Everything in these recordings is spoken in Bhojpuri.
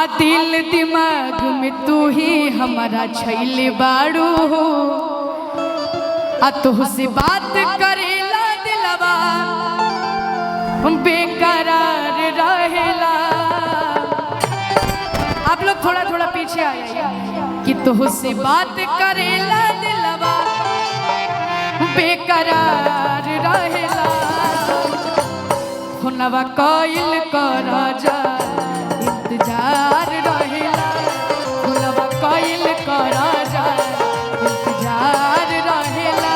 आ दिल दिमाग में तू ही हमारा छैले बाड़ू हो आ तुहसे बात करेला दिलवा बेकरार रहेला। आप लोग थोड़ा थोड़ा पीछे आइए कि तुहसे बात करेला दिलवा बेकरार रहेला। हुनवा कोइल कर जा इंतजार रहेला। हुनवा कोइल कर जा इंतजार रहेला।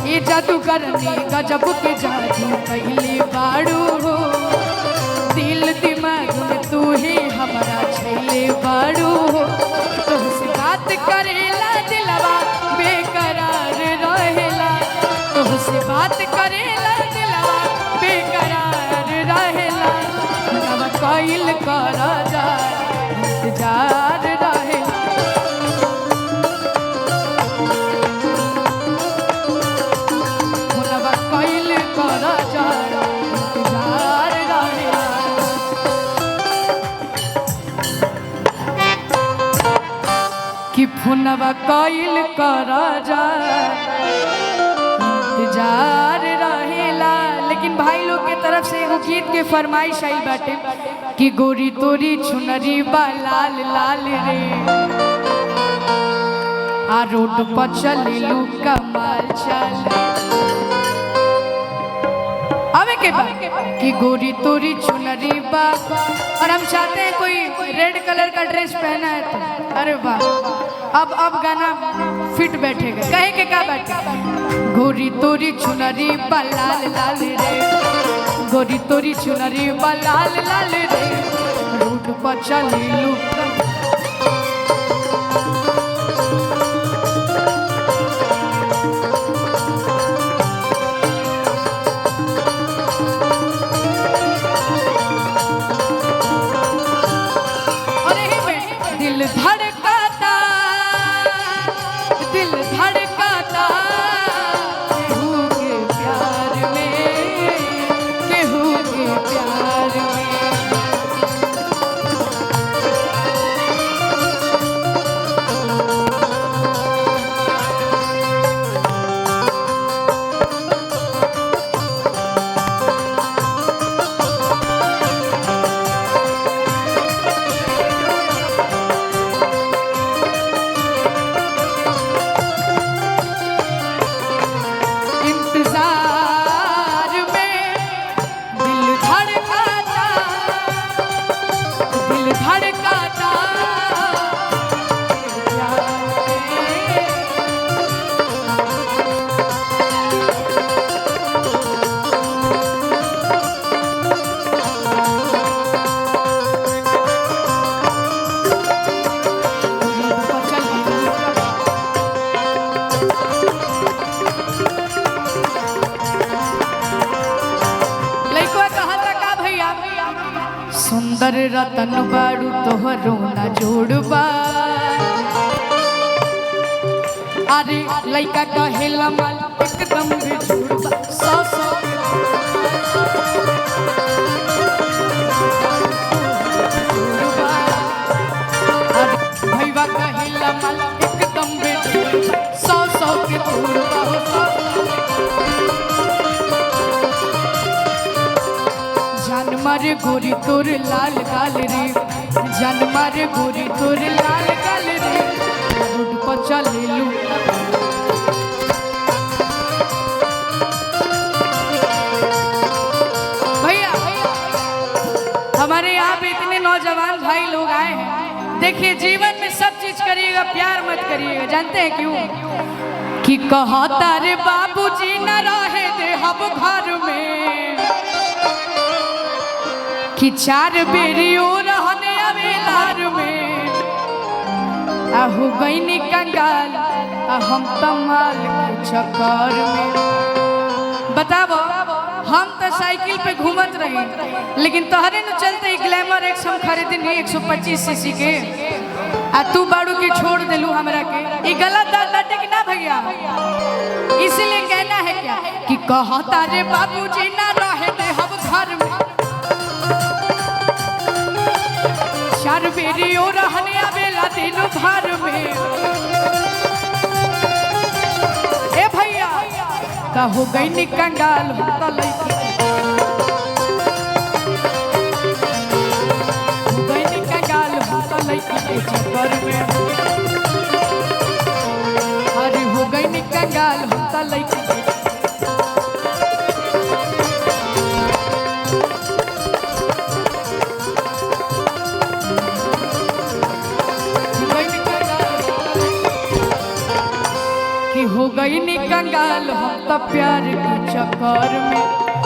ये जादू करनी गजब के जादू कैले बाड़ू हो दिल दिमाग में तू ही हमारा छैले बाड़ू हो। तुमसे बात करेला दिलवा बेकरार रहेला। तुमसे बात करेला दिलवा बेकरार रहेला। हुनवा कोइल कर जा इंतजार रहेला। हुनवा कोइल कर जा इंतजार रहेला। कि फुनवा कोइल कर जा इंतजार रहेला। लेकिन भाई लोग के तरफ से एगो गीत के फरमाइश आई बाटे कि गोरी तोरी चुनरी बा लाल लाल रे आ रोड पर चलेलू कमाल चल। अबे के बाद कि गोरी तोरी चुनरी बा और हम चाहते हैं कोई रेड कलर का ड्रेस पहना है तो अरे वाह अब गाना फिट बैठेगा। कहे के क्या बैठे गोरी तोरी चुनरी बा लाल लाल रे गोरी तोरी चुनरी बा लाल लाल रे रोड पर चलेलू। दिल धड़काता केहू के प्यार में केहू के प्यार में। इंतजार में दिल धड़काता सुंदर रतन बाड़ू तोहरो ना जोड़बा। अरे लइका कहेला मन एकदम बेजोड़बा। सौ अरे भैया कहेला मन एकदम बेजोड़बा। सौ के तोड़बा हो जान मारे गोरी तोर लाल गाल रे जान मारे गोरी तोर लाल गाल रे रोड पर चलेलू। भैया हमारे यहाँ पे इतने नौजवान भाई लोग आए हैं। देखिए जीवन में सब चीज करिएगा प्यार मत करिएगा। जानते हैं क्यों कि कहता रे बाबूजी न रहे दे हम घर में कि चार बेरियो रहने अवेलार में आहू गईनी कंगाल हम तमाल के चक्कर में। बताओ हम तो साइकिल पे घूमत रही लेकिन तोहरे न चलते ही ग्लैमर एक्स हम खरीदे नहीं 125 सीसी के आ तू बाड़ू के छोड़ दिलू हमरा के। ये गलत बात है कि ना भैया। इसीलिए कहना है क्या कि कहता रे बाबूजी ना रहे दे हम घर में हर बेरी ओ रहने आवेला दिन भर में ए भैया का हो गई नी कंगाल हम त लइकी हो गई नी कंगाल हम त लइकी के चक्कर में अरे हो गई नी कंगाल हम त लइकी के हो गई नी कंगाल हम तो प्यार के चक्कर में